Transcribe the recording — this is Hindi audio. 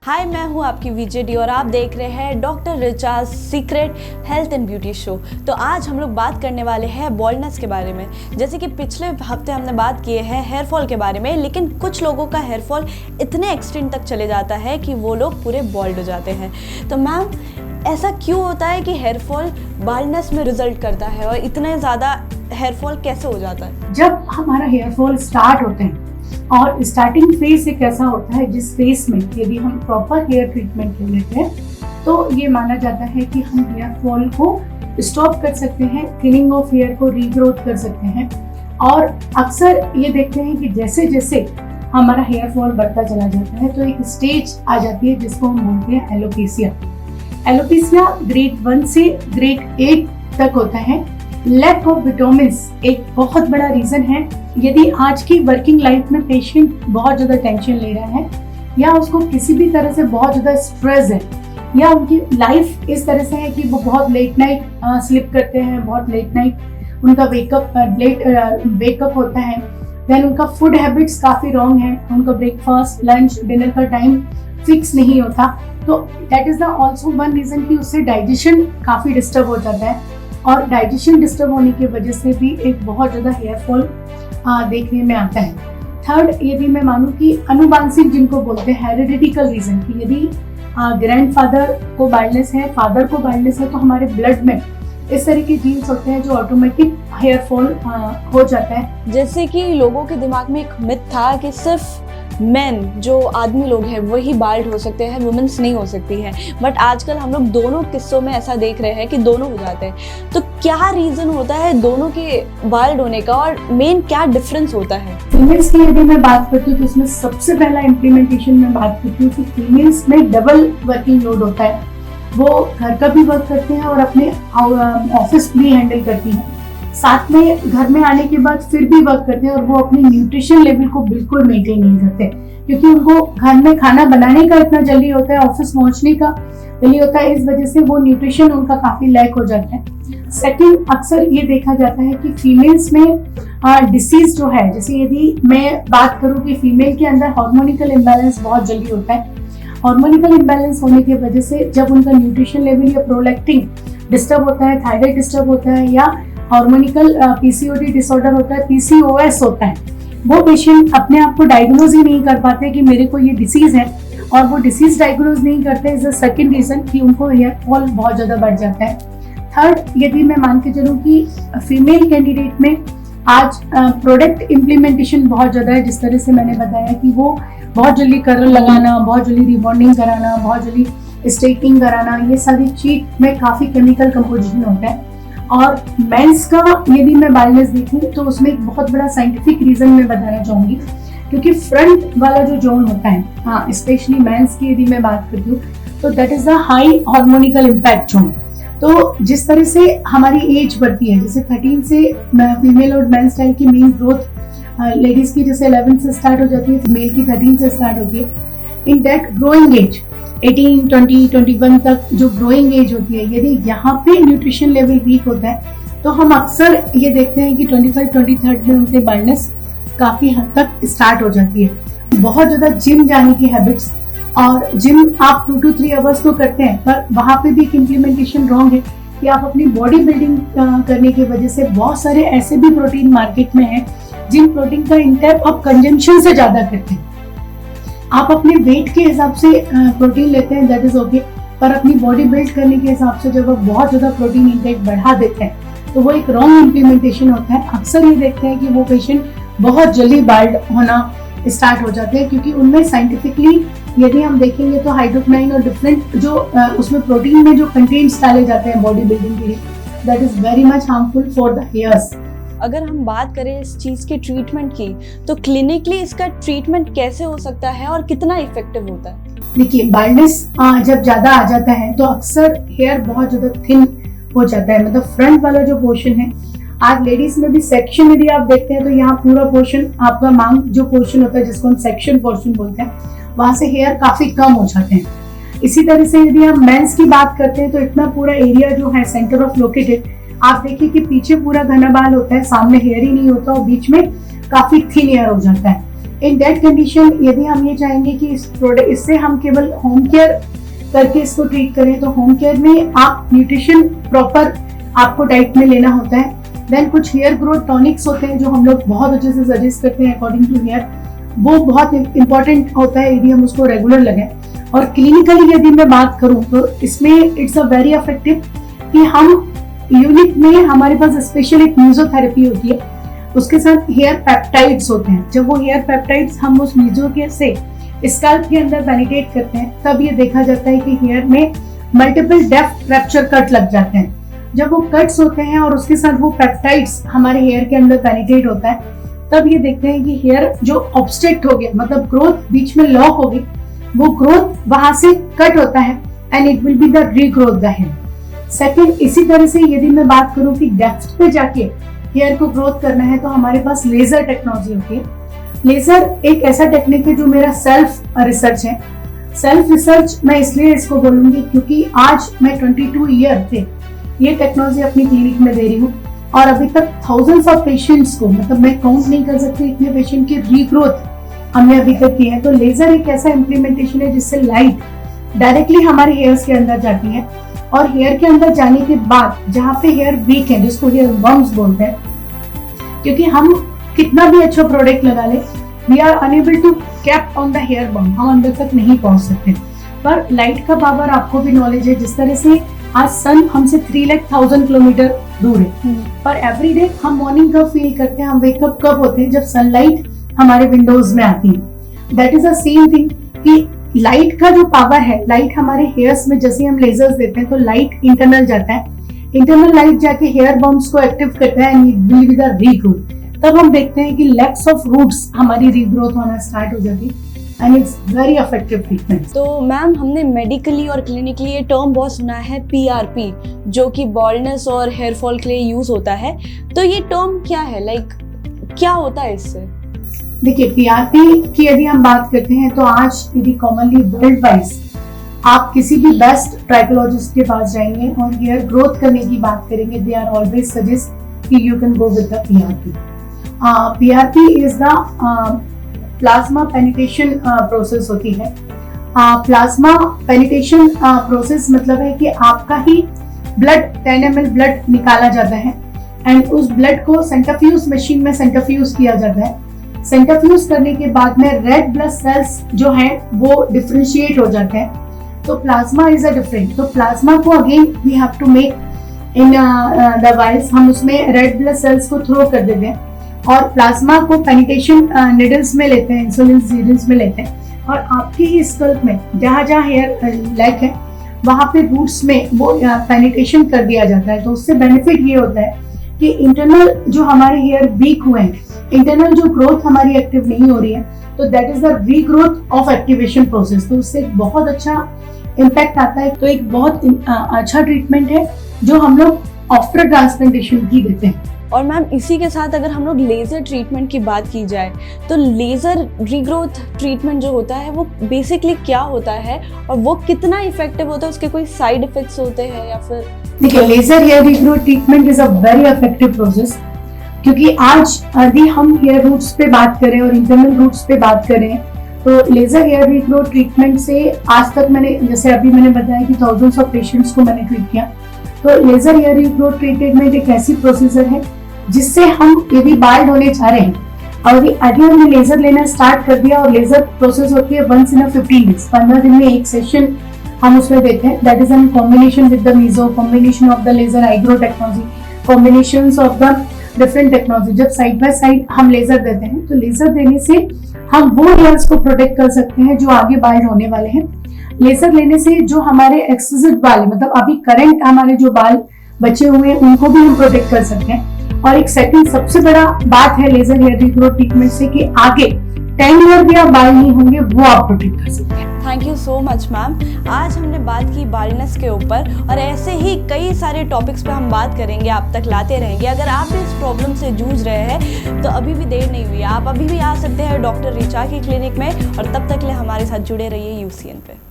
हाय, मैं हूँ आपकी विजय डी और आप देख रहे हैं doctor Richa's secret health and beauty show. तो आज हम लोग बात करने वाले हैं बॉल्डनेस के बारे में। जैसे कि पिछले हफ्ते हमने बात किए हैं हेयर फॉल के बारे में, लेकिन कुछ लोगों का हेयर फॉल इतने एक्सटेंड तक चले जाता है कि वो लोग पूरे बॉल्ड हो जाते हैं। तो मैम, ऐसा क्यों होता है कि हेयर फॉल बाल्डनेस में रिजल्ट करता है और इतने ज़्यादा हेयर फॉल कैसे हो जाता है? जब हमारा हेयर फॉल स्टार्ट होते हैं और स्टार्टिंग फेज एक ऐसा होता है जिस फेज में यदि हम प्रॉपर हेयर ट्रीटमेंट ले लेते हैं तो ये माना जाता है कि हम हेयर फॉल को स्टॉप कर सकते हैं, थिनिंग ऑफ हेयर को रीग्रोथ कर सकते हैं। और अक्सर ये देखते हैं कि जैसे जैसे हमारा हेयर फॉल बढ़ता चला जाता है तो एक स्टेज आ जाती है जिसको हम बोलते हैं एलोपेसिया। एलोपेसिया ग्रेड 1 से ग्रेड 8 तक होता है। लैक ऑफ विटामिन्स एक बहुत बड़ा रीजन है। यदि आज की वर्किंग लाइफ में पेशेंट बहुत ज़्यादा टेंशन ले रहा है या उसको किसी भी तरह से बहुत ज़्यादा स्ट्रेस है या उनकी लाइफ इस तरह से है कि वो बहुत लेट नाइट स्लिप करते हैं, बहुत लेट नाइट उनका वेकअप होता है, देन उनका फूड हैबिट्स काफ़ी रॉन्ग है, उनका ब्रेकफास्ट लंच डिनर का टाइम फिक्स नहीं होता, तो that is the also one reason कि उससे डाइजेशन काफ़ी डिस्टर्ब हो जाता है। और डाइजेशन डिस्टर्ब होने की वजह से भी एक बहुत ज़्यादा हेयर फॉल देखने में आता है। थर्ड, यदि मैं मानूं कि अनुवांशिक जिनको बोलते हैं हेरिडिटिकल रीजन, कि यदि ग्रैंडफादर को बाल्डनेस है, फादर को बाल्डनेस है, तो हमारे ब्लड में इस तरह के जीन्स होते हैं जो ऑटोमेटिक हेयर फॉल हो जाता है। जैसे कि लोगों के दिमाग में एक मिथ था कि सिर्फ मेन जो आदमी लोग हैं वही बाल्ड हो सकते हैं, वुमेन्स नहीं हो सकती हैं, बट आजकल हम लोग दोनों किस्सों में ऐसा देख रहे हैं कि दोनों हो जाते हैं। तो क्या रीज़न होता है दोनों के बाल्ड होने का और मेन क्या डिफरेंस होता है? फीमेल्स की यदि मैं बात करती हूँ तो इसमें सबसे पहला इम्प्लीमेंटेशन में बात करती हूँ कि फीमेल्स में डबल वर्किंग लोड होता है। वो घर का भी वर्क करते हैं और अपने ऑफिस भी हैंडल करती हैं, साथ में घर में आने के बाद फिर भी वर्क करते हैं और वो अपनी न्यूट्रिशन लेवल को बिल्कुल मेंटेन नहीं करते, क्योंकि उनको घर में खाना बनाने का इतना जल्दी होता है, ऑफिस पहुंचने का जल्दी होता है, इस वजह से वो न्यूट्रिशन उनका काफी लैक हो जाता है। सेकंड, अक्सर ये देखा जाता है कि फीमेल्स में डिसीज जो है, जैसे यदि मैं बात करूँ कि फीमेल के अंदर हार्मोनिकल इम्बैलेंस बहुत जल्दी होता है। हार्मोनिकल इम्बैलेंस होने की वजह से जब उनका न्यूट्रिशन लेवल या प्रोलैक्टिन डिस्टर्ब होता है, थायराइड डिस्टर्ब होता है या हार्मोनिकल पीसीओडी डिसऑर्डर होता है, पीसीओएस होता है, वो पेशेंट अपने आप को डायग्नोज ही नहीं कर पाते कि मेरे को ये डिसीज है, और वो डिसीज डायग्नोज नहीं करते इज द सेकंड रीजन कि उनको हेयर फॉल बहुत ज़्यादा बढ़ जाता है। थर्ड, यदि मैं मान के चलूँ कि फीमेल कैंडिडेट में आज प्रोडक्ट इम्प्लीमेंटेशन बहुत ज़्यादा है, जिस तरह से मैंने बताया कि वो बहुत जल्दी कर्ल लगाना, बहुत जल्दी रिबॉन्डिंग कराना, बहुत जल्दी स्ट्रेटनिंग कराना, ये सारी चीज में काफ़ी केमिकल कंपोजिशन होता है। और मेंस का यदि मैं बाल्डनेस देखूं तो उसमें एक बहुत बड़ा साइंटिफिक रीजन मैं बताना चाहूंगी, क्योंकि फ्रंट वाला जो जोन होता है, हाँ स्पेशली मेंस की यदि मैं बात करती हूँ तो that is the high harmonical impact zone. तो जिस तरह से हमारी एज बढ़ती है, जैसे 13 से फीमेल और मेल स्टाइल की मेन ग्रोथ लेडीज की जैसे 11 से स्टार्ट हो जाती है, फीमेल की 13 से स्टार्ट होती है। इन दैट ग्रोइंग एज 18, 20, 21 तक जो ग्रोइंग एज होती है, यदि यहाँ पे न्यूट्रिशन लेवल वीक होता है तो हम अक्सर ये देखते हैं कि 25, 23 में उनके बाल्डनेस काफ़ी हद तक स्टार्ट हो जाती है। बहुत ज़्यादा जिम जाने की हैबिट्स, और जिम आप 2 to 3 आवर्स तो करते हैं, पर वहाँ पे भी एक इम्प्लीमेंटेशन रॉन्ग है कि आप अपनी बॉडी बिल्डिंग करने की वजह से बहुत सारे ऐसे भी प्रोटीन मार्केट में हैं जिन प्रोटीन का इंटेक आप कंजम्पशन से ज़्यादा करते हैं। आप अपने वेट के हिसाब से प्रोटीन लेते हैं, दैट इज ओके, पर अपनी बॉडी बिल्ड करने के हिसाब से जब आप बहुत ज़्यादा प्रोटीन इंटेक बढ़ा देते हैं तो वो एक रॉन्ग इम्प्लीमेंटेशन होता है। अक्सर ये देखते हैं कि वो पेशेंट बहुत जल्दी बाल्ड होना स्टार्ट हो जाते हैं, क्योंकि उनमें साइंटिफिकली यदि हम देखेंगे तो हाइड्रोक्विनोन और डिफरेंट जो उसमें प्रोटीन में जो कंटेंट्स डाले जाते हैं बॉडी बिल्डिंग के लिए, that is very much harmful for the hairs. अगर हम बात करें इस चीज़ के ट्रीटमेंट की, तो क्लिनिकली इसका ट्रीटमेंट कैसे हो सकता है और कितना इफेक्टिव होता है? देखिए, बाल्डनेस जब ज़्यादा आ जाता है तो अक्सर हेयर बहुत ज़्यादा थिन हो जाता है, मतलब फ्रंट वाला जो पोर्शन है। आज लेडीज में भी सेक्शन यदि आप देखते हैं तो यहाँ पूरा पोर्शन आपका मांग जो पोर्शन होता है जिसको हम सेक्शन पोर्शन बोलते हैं, वहाँ से हेयर काफ़ी कम हो जाते हैं। इसी तरह से यदि हम मेंस की बात करते हैं तो इतना पूरा एरिया जो है सेंटर ऑफ लोकेटेड, आप देखिए कि पीछे पूरा घना बाल होता है, सामने हेयर ही नहीं होता और बीच में काफी थिन हेयर हो जाता है। इन दैट कंडीशन यदि हम ये चाहेंगे कि इस प्रोडक्ट इससे हम केवल होम केयर करके इसको ट्रीट करें, तो होम केयर में आप न्यूट्रिशन प्रॉपर आपको डाइट में लेना होता है। देन कुछ हेयर ग्रोथ टॉनिक्स होते हैं जो हम लोग बहुत अच्छे से सजेस्ट करते हैं अकॉर्डिंग टू हेयर, वो बहुत इंपॉर्टेंट होता है यदि हम उसको रेगुलर लगाएं। और क्लिनिकली यदि मैं बात करूं तो इसमें इट्स अ वेरी इफेक्टिव कि हम यूनिट में हमारे पास स्पेशल एक म्यूजोथेरेपी होती है, उसके साथ हेयर पेप्टाइड्स होते हैं। जब वो हेयर पेप्टाइड्स हम उस म्यूजो के से स्कैल्प के अंदर पेनिट्रेट करते हैं, तब ये देखा जाता है कि हेयर में मल्टीपल डेप्थ रैप्चर कट लग जाते हैं। जब वो कट्स होते हैं और उसके साथ वो पेप्टाइड्स हमारे हेयर के अंदर पेनिट्रेट होता है, तब ये देखते हैं कि हेयर जो ऑब्स्ट्रक्ट हो गया, मतलब ग्रोथ बीच में लॉक हो गई, वो ग्रोथ वहां से कट होता है and it will be the regrowth the hair. Second, इसी तरह से यदि मैं बात करूं कि डेप्थ पे जाके हेयर को ग्रोथ करना है, तो हमारे पास लेजर टेक्नोलॉजी होती है। लेजर एक ऐसा टेक्निक है जो मेरा सेल्फ रिसर्च है। सेल्फ रिसर्च मैं इसलिए इसको बोलूंगी क्योंकि आज मैं 22 ईयर से ये टेक्नोलॉजी अपनी क्लिनिक में दे रही हूँ और अभी तक थाउजेंड्स ऑफ पेशेंट्स को, मतलब मैं काउंट नहीं कर सकती इतने पेशेंट की रीग्रोथ हमने अभी तक की है। तो लेजर एक ऐसा इम्प्लीमेंटेशन है जिससे लाइट डायरेक्टली हमारे हेयर्स के अंदर जाती है और हेयर के अंदर जाने के बाद जहाँ पे हेयर वीक है, जिसको हेयर बम्स बोलते हैं, क्योंकि हम कितना भी अच्छा प्रोडक्ट लगा ले, we are unable to cap on the hair बम, हम अंदर तक नहीं पहुंच सकते। पर लाइट का पावर आपको भी नॉलेज है, जिस तरह से आज सन हमसे 3,00,000 किलोमीटर दूर है, पर एवरीडे हम मॉर्निंग कब फील करते हैं, हम वेकअप कब होते हैं, जब सनलाइट हमारे विंडोज में आती है। That is the same thing कि लाइट का जो पावर है, लाइट हमारे हेयर्स में जैसे हम लेजर्स देते हैं तो लाइट इंटरनल जाता है, इंटरनल लाइट जाके हेयर बम्स को एक्टिव करता है and it will be the regrowth. तब हम देखते हैं कि लैक्स ऑफ रूट्स हमारी रीग्रोथ होना स्टार्ट हो जाती है and it's very effective treatment. तो मैम, हमने मेडिकली और क्लिनिकली ये टर्म बहुत सुना है PRP, जो कि बॉल्डनेस और हेयर फॉल के लिए यूज होता है। तो ये टर्म क्या है, लाइक क्या होता है इससे? देखिए, PRP की यदि हम बात करते हैं तो आज यदि कॉमनली वर्ल्ड वाइज आप किसी भी बेस्ट ट्राइकोलॉजिस्ट के पास जाएंगे और हेयर ग्रोथ करने की बात करेंगे, दे आर ऑलवेज सजेस्ट कि you can go with the PRP। PRP is the plasma penetration process होती है। प्लाज्मा पेनिट्रेशन प्रोसेस मतलब है कि आपका ही ब्लड 10 ml ब्लड निकाला जाता है एंड उस ब्लड को सेंट्रीफ्यूज मशीन में सेंट्रीफ्यूज किया जाता है। सेंट्रीफ्यूज करने के बाद में रेड ब्लड सेल्स जो हैं वो डिफरेंशिएट हो जाते हैं, तो प्लाज्मा इज अ डिफरेंट। तो प्लाज्मा को again we have to make in the vials, हम उसमें रेड ब्लड सेल्स को थ्रो कर देते हैं और प्लाज्मा को पेनिट्रेशन निडल्स में लेते हैं, इंसुलिन सीरियल्स में लेते हैं और आपके ही स्कल्प में जहाँ जहाँ हेयर लैक है वहाँ पे रूट्स में वो पेनिट्रेशन कर दिया जाता है। तो उससे बेनिफिट ये होता है कि इंटरनल जो हमारे हेयर वीक हुए हैं, इंटरनल जो ग्रोथ हमारी एक्टिव नहीं हो रही है, तो that is the regrowth of activation process. तो उससे बहुत अच्छा इम्पैक्ट आता है। तो एक बहुत अच्छा ट्रीटमेंट है जो हम लोग आफ्टर ट्रांसप्लांटेशन की देते हैं। और मैम, इसी के साथ अगर हम लोग लेज़र ट्रीटमेंट की बात की जाए तो लेज़र रीग्रोथ ट्रीटमेंट जो होता है वो बेसिकली क्या होता है और वो कितना इफेक्टिव होता है, उसके कोई साइड इफेक्ट्स होते हैं या फिर? देखिए, laser hair regrowth treatment is a very effective process, क्योंकि आज यदि हम हेयर रूट्स पे बात करें और इंटरनल रूट्स पे बात करें तो लेजर हेयर रीग्रोथ ट्रीटमेंट से आज तक मैंने, जैसे अभी मैंने बताया कि थाउजेंड्स ऑफ पेशेंट्स को मैंने ट्रीट किया, तो लेजर हेयर रीग्रोथ ट्रीटमेंट एक ऐसी प्रोसीजर है जिससे हम यदि बाल होने चाह रहे हैं और यदि हमने लेजर लेना स्टार्ट कर दिया, और लेजर प्रोसेस होती है वंस इन 15 डेज, 15 दिन में एक सेशन हम उसमें देते हैं। That is in combination with the meso, combination of the laser eyebrow technology, combinations of the different technology. जब साइड बाय साइड हम लेजर देते हैं तो लेजर देने से हम वो हेयर्स को प्रोटेक्ट कर सकते हैं जो आगे बाल होने वाले हैं। लेजर लेने से जो हमारे एक्सेसिव बाल, मतलब अभी करंट हमारे जो बाल बचे हुए हैं, उनको भी हम प्रोटेक्ट कर सकते हैं। और एक सेकंड सबसे बड़ा बात है लेजर हेयर रीग्रोथ ट्रीटमेंट से कि आगे 10 ईयर भी आप बाल नहीं होंगे, वो आप प्रोटेक्ट कर सकते हैं। Thank you so much ma'am. आज हमने बात की बाल्डनेस के ऊपर और ऐसे ही कई सारे टॉपिक्स पे हम बात करेंगे, आप तक लाते रहेंगे। अगर आप भी इस प्रॉब्लम से जूझ रहे हैं तो अभी भी देर नहीं हुई, आप अभी भी आ सकते हैं डॉक्टर ऋचा की क्लिनिक में। और तब तक के लिए हमारे साथ जुड़े रहिए UCN पे।